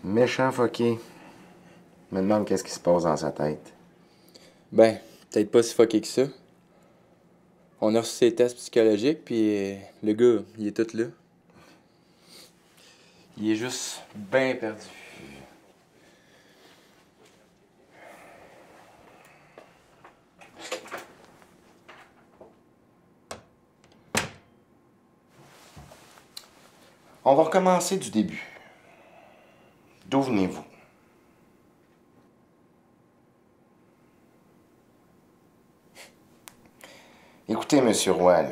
Méchant fucké. Je me demande qu'est-ce qui se passe dans sa tête. Ben, peut-être pas si fucké que ça. On a reçu ses tests psychologiques, puis le gars, il est tout là. Il est juste bien perdu. On va recommencer du début. D'où venez-vous? Écoutez, Monsieur Roy, là,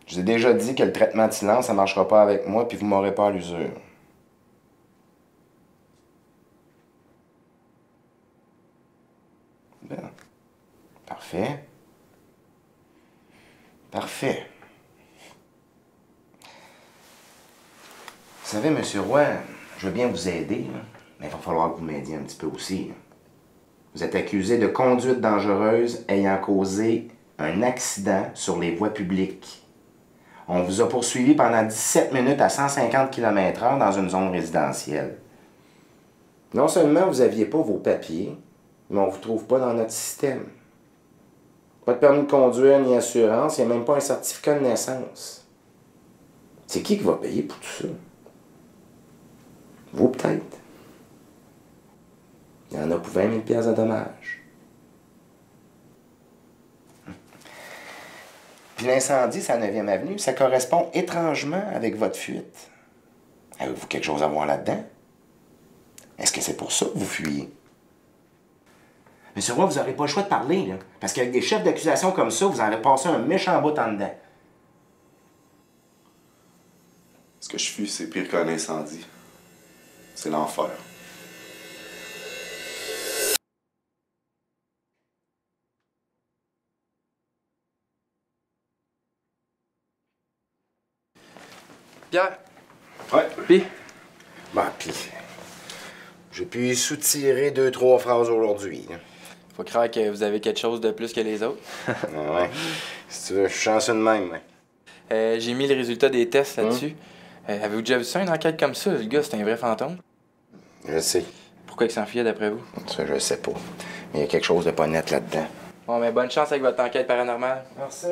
je vous ai déjà dit que le traitement de silence, ça marchera pas avec moi, puis vous m'aurez pas à l'usure. Bien. Parfait. Parfait. Vous savez, Monsieur Roy, je veux bien vous aider, là, mais il va falloir que vous m'aidiez un petit peu aussi. Là. Vous êtes accusé de conduite dangereuse ayant causé un accident sur les voies publiques. On vous a poursuivi pendant 17 minutes à 150 km/h dans une zone résidentielle. Non seulement vous n'aviez pas vos papiers, mais on ne vous trouve pas dans notre système. Pas de permis de conduire ni assurance, il n'y a même pas un certificat de naissance. C'est qui va payer pour tout ça? Vous, peut-être. Il y en a pour 20 000 $ de dommages. Puis l'incendie, c'est à 9e avenue, ça correspond étrangement avec votre fuite. Avez-vous quelque chose à voir là-dedans? Est-ce que c'est pour ça que vous fuyez? Monsieur Roy, vous n'aurez pas le choix de parler, là. Parce qu'avec des chefs d'accusation comme ça, vous en avez passé un méchant bout en dedans. Ce que je fuis, c'est pire qu'un incendie. C'est l'enfer. Pierre! Ouais. Pis? Bah, pis. J'ai pu y soutirer 2-3 phrases aujourd'hui. Là. Faut croire que vous avez quelque chose de plus que les autres. Ouais. Si tu veux, je suis chanceux de même, ouais. J'ai mis le résultat des tests là-dessus. Avez-vous déjà vu ça, une enquête comme ça? Le gars, c'est un vrai fantôme. Je sais. Pourquoi il s'enfuyait d'après vous? Ça, je sais pas. Mais il y a quelque chose de pas net là-dedans. Bon, mais bonne chance avec votre enquête paranormale. Merci.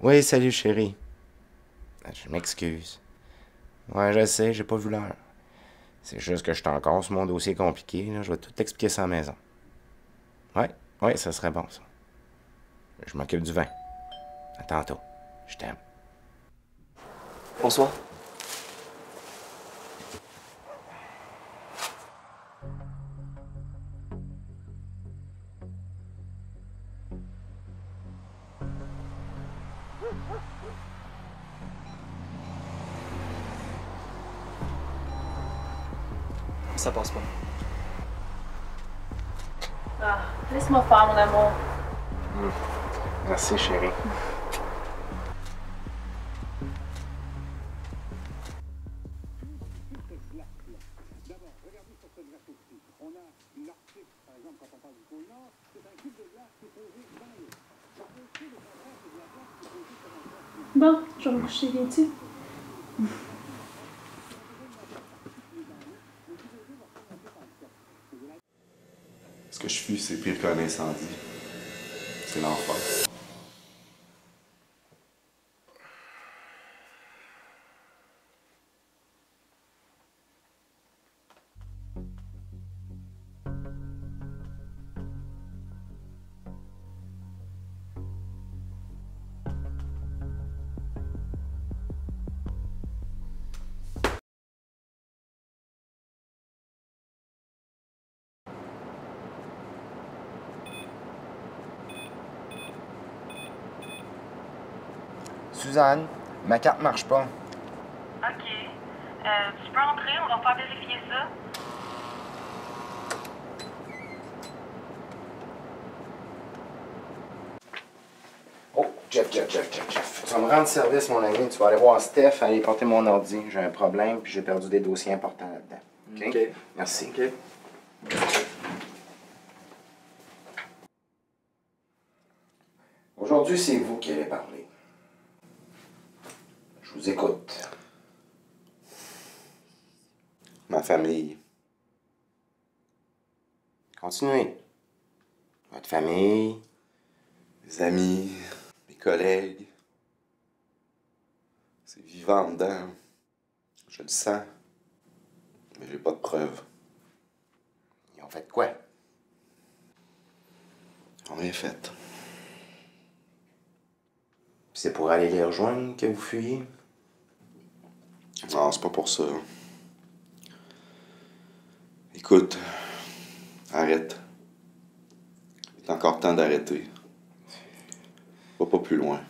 Oui, salut, chérie. Je m'excuse. Ouais, je sais, j'ai pas vu l'heure. C'est juste que je suis encore sur mon dossier compliqué. Là. Je vais tout t'expliquer ça à la maison. Ouais, ça serait bon, ça. Je m'occupe du vin. À tantôt. Je t'aime. Bonsoir. Ça passe pas. Ah, laisse-moi faire, mon amour. Merci, chérie. Bon, je vais me coucher, viens-tu? Ce que je fuis, c'est pire qu'un incendie. C'est l'enfer. Suzanne, ma carte marche pas. OK. Tu peux entrer, on va faire vérifier ça. Oh, Jeff. Tu vas me rendre service, mon ami. Tu vas aller voir Steph, aller porter mon ordi. J'ai un problème, puis j'ai perdu des dossiers importants là-dedans. OK? Merci. OK. Aujourd'hui, c'est vous qui allez parler. Je vous écoute. Ma famille. Continuez. Votre famille. Mes amis, mes collègues. C'est vivant en dedans. Je le sens. Mais j'ai pas de preuves. Ils ont fait quoi? Ils ont rien fait. C'est pour aller les rejoindre que vous fuyez? Non, c'est pas pour ça. Écoute, arrête. Il est encore temps d'arrêter. Va pas plus loin.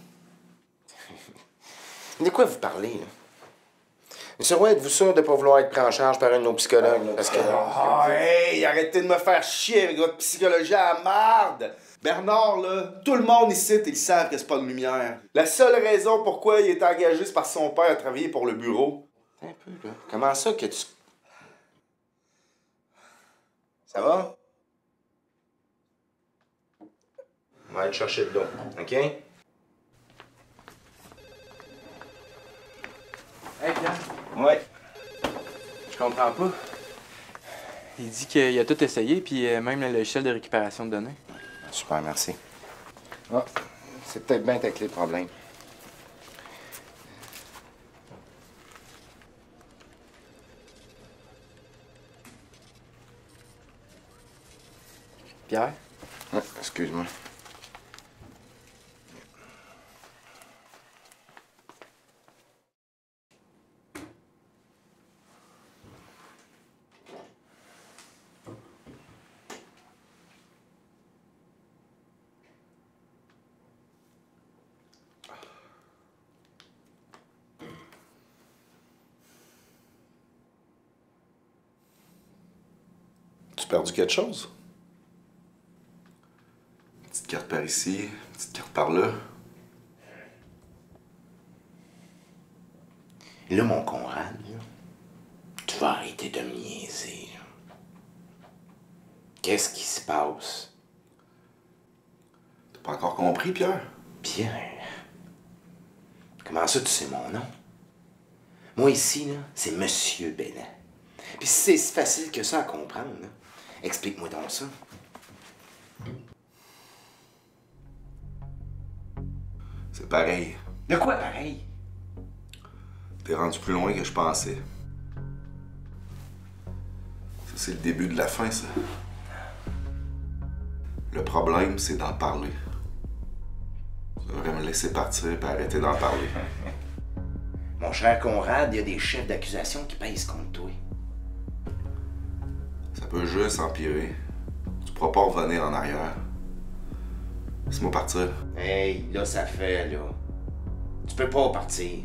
De quoi vous parlez, là? Monsieur Roy, êtes-vous sûr de ne pas vouloir être pris en charge par un de nos psychologues? Parce que... Ah, hey, arrêtez de me faire chier avec votre psychologie à la marde! Bernard, là, tout le monde ici, ils savent que c'est pas de lumière. La seule raison pourquoi il est engagé, c'est parce que son père a travaillé pour le bureau. Un peu, là. Comment ça que tu... Ça va? On va aller te chercher de l'eau, OK? Hey, Pierre, Ouais. je comprends pas. Il dit qu'il a tout essayé, puis même le logiciel de récupération de données. Super, merci. Ah, c'est peut-être bien ta clé de problème. Pierre? Ah, excuse-moi. Tu perdu quelque chose? Petite carte par ici, petite carte par là. Là, mon Conrad, là, tu vas arrêter de me niaiser. Là. Qu'est-ce qui se passe? T'as pas encore compris, Pierre? Pierre. Comment ça, tu sais mon nom? Moi, ici, là, c'est Monsieur Bénin. Puis si c'est si facile que ça à comprendre, là, explique-moi donc ça. C'est pareil. De quoi pareil? T'es rendu plus loin que je pensais. Ça, c'est le début de la fin, ça. Le problème, c'est d'en parler. Tu devrais me laisser partir et arrêter d'en parler. Mon cher Conrad, il y a des chefs d'accusation qui pèsent contre toi. Ça peut juste empirer. Tu pourras pas revenir en arrière. Laisse-moi partir. Hey, là, ça fait, là. Tu peux pas partir.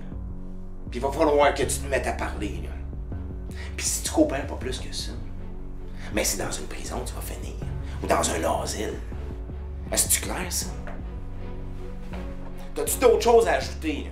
Puis il va falloir que tu te mettes à parler, là. Puis si tu coopères pas plus que ça, mais c'est dans une prison que tu vas finir. Ou dans un asile. Est-ce que tu clair, ça? T'as-tu d'autres choses à ajouter, là?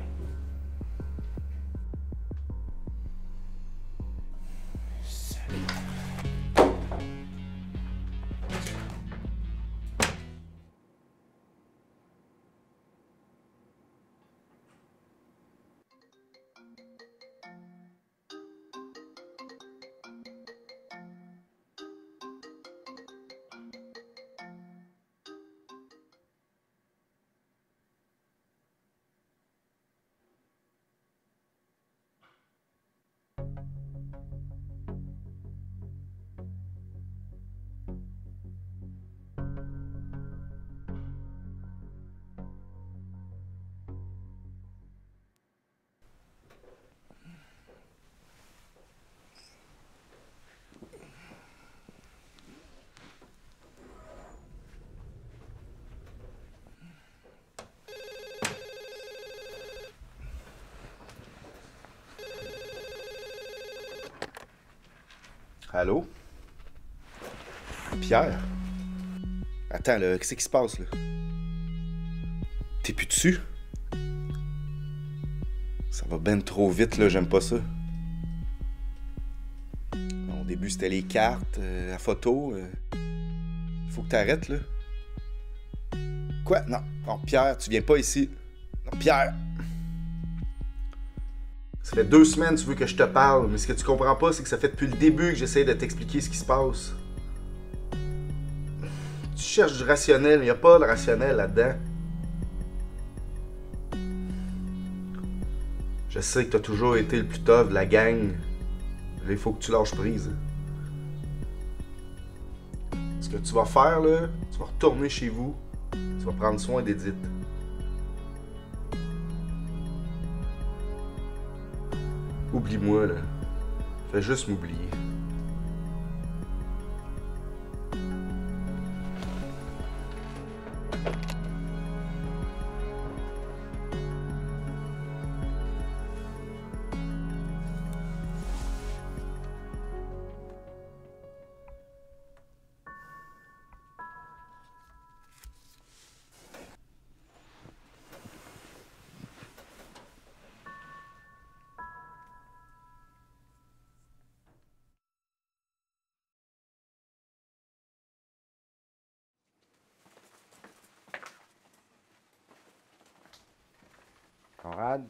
Allô? Pierre? Attends, là, qu'est-ce qui se passe, là? T'es plus dessus? Ça va ben trop vite, là, j'aime pas ça. Au début, c'était les cartes, la photo. Faut que t'arrêtes, là. Quoi? Non. Non, Pierre, tu viens pas ici. Non, Pierre! Ça fait 2 semaines que tu veux que je te parle, mais ce que tu comprends pas, c'est que ça fait depuis le début que j'essaie de t'expliquer ce qui se passe. Tu cherches du rationnel, mais y a pas de rationnel là-dedans. Je sais que t'as toujours été le plus tough de la gang. Là, il faut que tu lâches prise. Ce que tu vas faire, là, tu vas retourner chez vous, tu vas prendre soin d'Edith. Oublie-moi, là. Fais juste m'oublier. Conrad?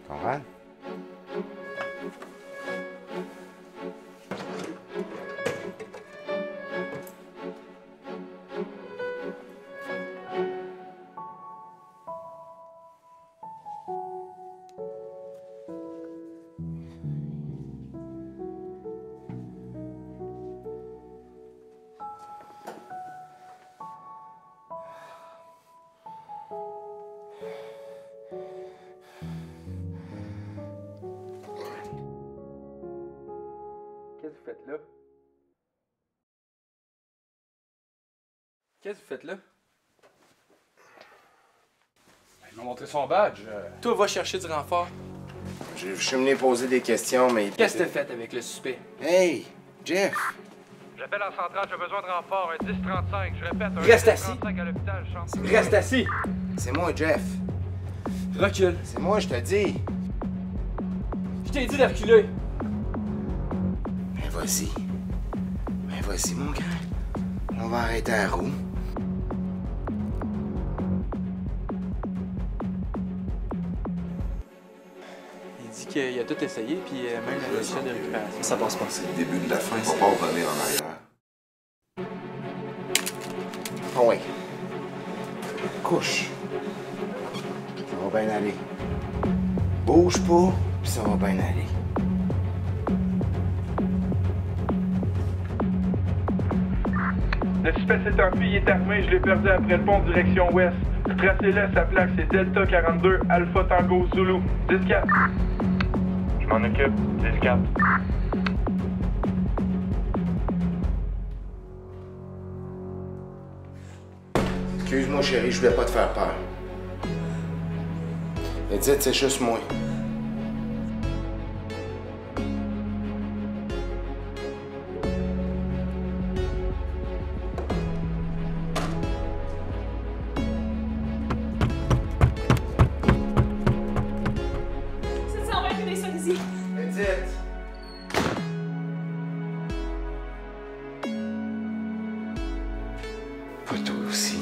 Conrad? Qu'est-ce que vous faites là? Qu'est-ce que vous faites là? Il m'a montré son badge. Toi, va chercher du renfort. Je suis venu poser des questions, mais... Qu'est-ce que t'as fait avec le suspect? Hey, Jeff! J'appelle en centrale, j'ai besoin de renfort. Un 1035, je répète, un Reste assis. 1035 à l'hôpital, chambre. Reste assis! C'est moi, Jeff. Recule. C'est moi, je te dis. Je t'ai dit de reculer. Ben vas-y. Ben vas-y, mon gars. On va arrêter la roue. Il dit qu'il a tout essayé, puis même la logiciel de récupération. Ça passe pas. C'est le début de la fin, on va pas revenir en arrière. Ah ouais. Couche. Ça va bien aller. Bouge pas, puis ça va bien aller. Le suspect s'est enfui, il est armé, je l'ai perdu après le pont direction ouest. Tracez-le, sa plaque c'est Delta 42, Alpha Tango Zulu. 10-4. Je m'en occupe, 10-4. Excuse-moi, chérie, je voulais pas te faire peur. Edith, c'est juste moi. Edith! Pas toi aussi.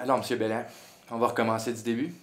Alors, M. Belland, on va recommencer du début.